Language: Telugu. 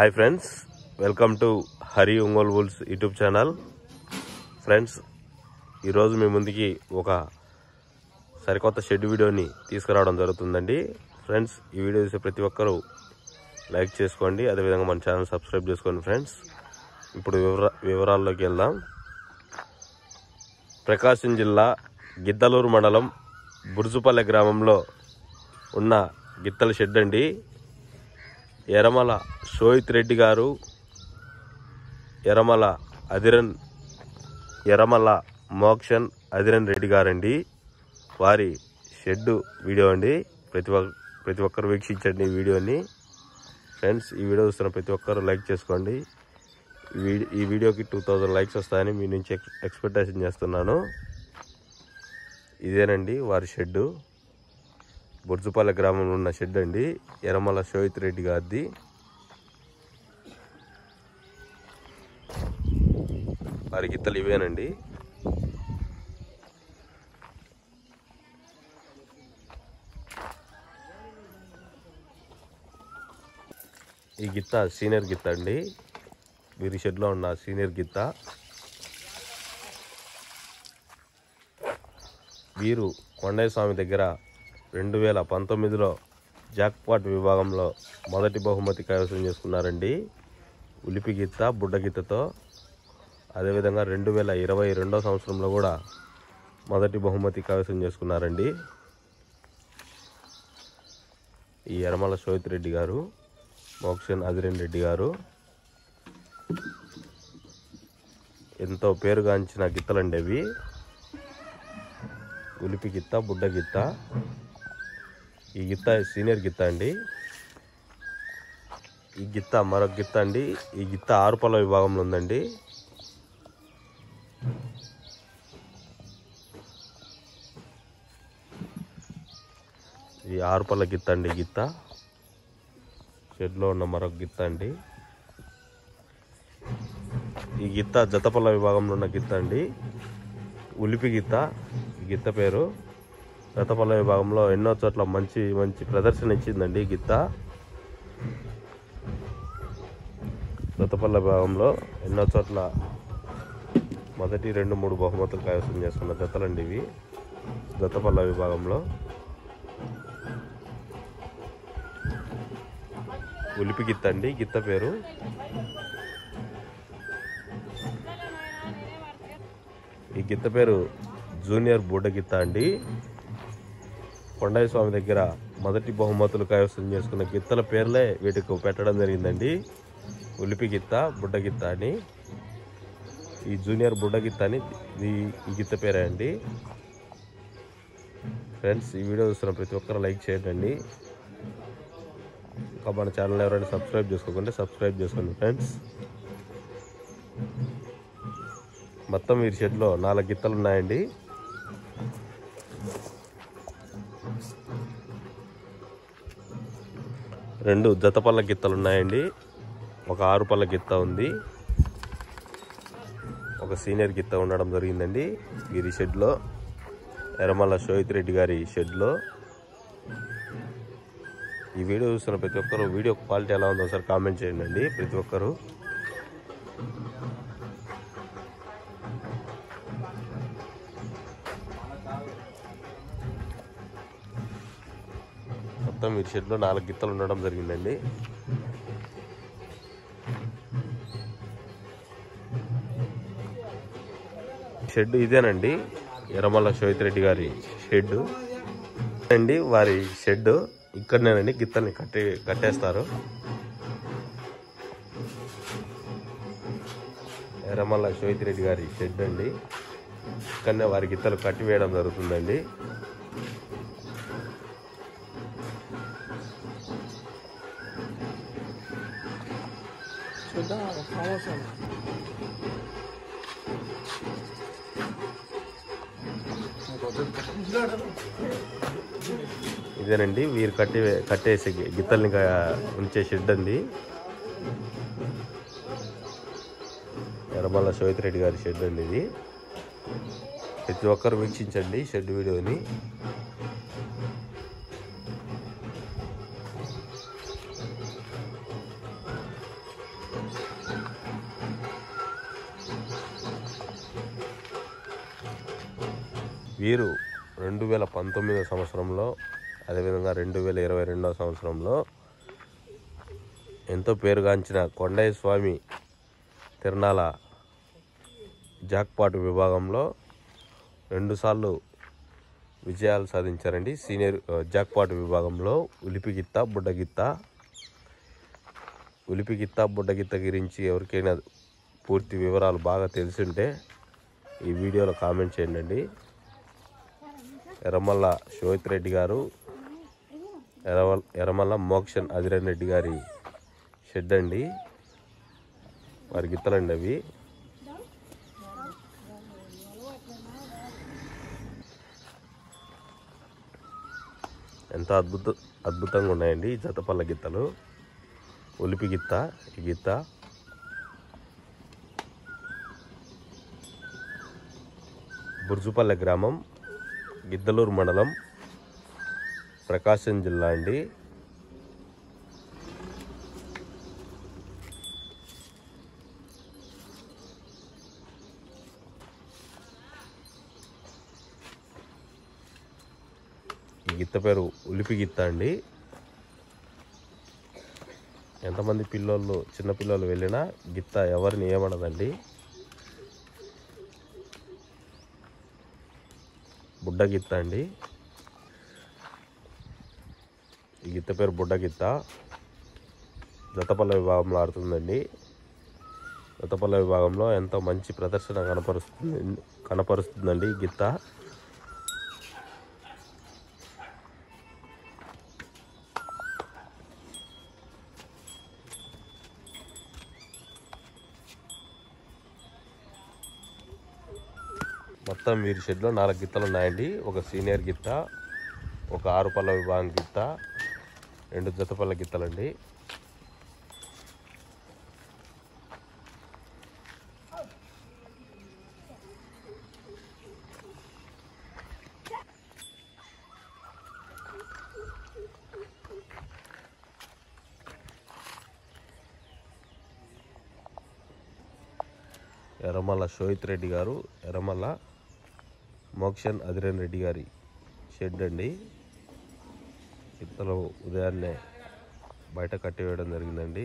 Hi friends, welcome to Hari Ongole bulls YouTube channel. Friends, ఈరోజు మీ ముందుకి ఒక సరికొత్త షెడ్ వీడియోని తీసుకురావడం జరుగుతుందండి. ఫ్రెండ్స్, ఈ వీడియో చూసే ప్రతి ఒక్కరూ లైక్ చేసుకోండి, అదేవిధంగా మన ఛానల్ సబ్స్క్రైబ్ చేసుకోండి. ఫ్రెండ్స్, ఇప్పుడు వివరాల్లోకి వెళ్దాం. ప్రకాశం జిల్లా గిద్దలూరు మండలం బుర్జుపల్లె గ్రామంలో ఉన్న గిత్తల షెడ్ అండి. ఎరమల షోయిత్ రెడ్డి గారు, ఎరమల మోక్షన్ అదిరన్ రెడ్డి గారండి. వారి షెడ్ వీడియో అండి. ప్రతి ఒక్కరు వీక్షించండి ఈ వీడియోని. ఫ్రెండ్స్, ఈ వీడియో చూస్తున్న ప్రతి ఒక్కరు లైక్ చేసుకోండి. ఈ వీడియోకి 2000 లైక్స్ వస్తాయని మీ నుంచి ఎక్స్పెక్టేషన్ చేస్తున్నాను. ఇదేనండి వారి షెడ్. బుర్జుపల్లె గ్రామంలో ఉన్న షెడ్ అండి, ఎరమల షోయిత్ రెడ్డి గారిది. వారి గిత్తలు ఇవేనండి. ఈ గిత్త సీనియర్ గిత్త అండి, వీరి షెడ్లో ఉన్న సీనియర్ గిత్త. వీరు కొండయ్య స్వామి దగ్గర 2019లో జాక్పాట్ విభాగంలో మొదటి బహుమతి కైవసం చేసుకున్నారండి, ఉలిపి గిత్త బుడ్డ గిత్తతో. అదేవిధంగా 2022 సంవత్సరంలో కూడా మొదటి బహుమతి కైవసం చేసుకున్నారండి ఈ ఎరమల షోయిత్ రెడ్డి గారు, మోక్షన్ అదిరన్ రెడ్డి గారు. ఎంతో పేరుగాంచిన గిత్తలండి అవి. ఉలిపి గిత్త బుడ్డ గిత్త. ఈ గిత్త సీనియర్ గిత్త అండి. ఈ గిత్త మరొక గిత్త అండి. ఈ గిత్త 6 పళ్ళ విభాగంలో ఉందండి. ఈ 6 పళ్ళ గిత్త అండి. ఈ గిత్త షెడ్లో ఉన్న మరొక గిత్త అండి. ఈ గిత్త జతపల్ల విభాగంలో ఉన్న గిత్త అండి, ఉలిపి గిత్త. ఈ గిత్త పేరు జతపల్ల విభాగంలో ఎన్నో చోట్ల మంచి ప్రదర్శన ఇచ్చిందండి ఈ గిత్త. జతపల్ల విభాగంలో ఎన్నో చోట్ల మొదటి 2-3 బహుమతులు కైవసం చేసుకున్న జతలండి ఇవి, జతపల్ల విభాగంలో. ఉలిపి గిత్త అండి, గిత్త పేరు. ఈ గిత్త పేరు జూనియర్ బుడ్డ గిత్త అండి. కొండయ్య స్వామి దగ్గర మొదటి బహుమతులు కైవసం చేసుకున్న గిత్తల పేర్లే వీటికి పెట్టడం జరిగిందండి, ఉలిపి గిత్త బుడ్డ గిత్త అని. ఈ జూనియర్ బుడ్డ గిత్త అని ఈ గిత్త పేరే అండి. ఫ్రెండ్స్, ఈ వీడియో చూస్తున్న ప్రతి ఒక్కరు లైక్ చేయండి. ఇంకా మన ఛానల్ ఎవరైనా సబ్స్క్రైబ్ చేసుకోకుంటే సబ్స్క్రైబ్ చేసుకోండి. ఫ్రెండ్స్, మొత్తం వీరి షెడ్లో 4 గిత్తలు ఉన్నాయండి. రెండు జతపల్ల గిత్తలు ఉన్నాయండి. ఒక 6 పళ్ళ గిత్త ఉంది. ఒక సీనియర్ గిత్త ఉండడం జరిగిందండి వీరి షెడ్లో, ఎరమల షోయిత్ రెడ్డి గారి షెడ్లో. ఈ వీడియో చూస్తున్న ప్రతి ఒక్కరు వీడియో క్వాలిటీ ఎలా ఉందో ఒకసారి కామెంట్ చేయండి. ప్రతి ఒక్కరు మొత్తం వీరి షెడ్లో 4 గిత్తలు ఉండడం జరిగిందండి. షెడ్ ఇదేనండి, ఎరమల షోయిత్ రెడ్డి గారి షెడ్ అండి. వారి షెడ్ ఇక్కడనేనండి, గిత్తల్ని కట్టేస్తారు. ఎరమల షోయిత్ రెడ్డి గారి షెడ్ అండి, ఇక్కడనే వారి గిత్తలు కట్టివేయడం జరుగుతుందండి. ఇదేనండి వీరు కట్టేసి గిత్తల్ని ఉంచే షెడ్ అండి, ఎరమల షోయిత్ రెడ్డి గారి షెడ్ అండి ఇది. ప్రతి ఒక్కరు వీక్షించండి షెడ్ వీడియోని. వీరు 2019 సంవత్సరంలో అదేవిధంగా 2022 సంవత్సరంలో ఎంతో పేరుగాంచిన కొండయ్య స్వామి తిరునాళ జాక్పాట్ విభాగంలో 2 సార్లు విజయాలు సాధించారండి. సీనియర్ జాక్పాట్ విభాగంలో ఉలిపిగిత్త బుడ్డగిత్త గురించి ఎవరికైనా పూర్తి వివరాలు బాగా తెలిసింటే ఈ వీడియోలో కామెంట్ చేయండి. ఎర్రమల్ల శోహిత్ రెడ్డి గారు, ఎర్రమల్ల మోక్షన్ అధిరన్ రెడ్డి గారి షెడ్ అండి. వారి గిత్తలండి అవి. ఎంత అద్భుతంగా ఉన్నాయండి ఈ జతపల్ల గిత్తలు. ఉలిపి గిత్త, ఈ గిత్త బుర్జుపల్లె గ్రామం, గిద్దలూరు మండలం, ప్రకాశం జిల్లా అండి. ఈ గిత్త పేరు ఉలిపి గిత్త అండి. ఎంతమంది పిల్లోళ్ళు చిన్న పిల్లలు వెళ్ళినా గిత్త ఎవరిని ఏమనదండి. బుడ్డగిత్త అండి. ఈ గిత్త పేరు బుడ్డగిత్త. జతపల్ల విభాగంలో ఆడుతుందండి. జతపల్ల విభాగంలో ఎంతో మంచి ప్రదర్శన కనపరుస్తుందండి ఈ గిత్త. మొత్తం వీరి షెడ్లో 4 గిత్తలు ఉన్నాయండి. ఒక సీనియర్ గిత్త, ఒక 6 పళ్ళ విభాగం గిత్త, 2 జతపల్ల గిత్తలండి. ఎర్రమల్ల శోహిత్ రెడ్డి గారు, ఎర్రమల్ల మోక్షన్ అధిరన్ రెడ్డి గారి షెడ్ అండి. గిత్తలు ఉదయాన్నే బయట కట్టివేయడం జరిగిందండి.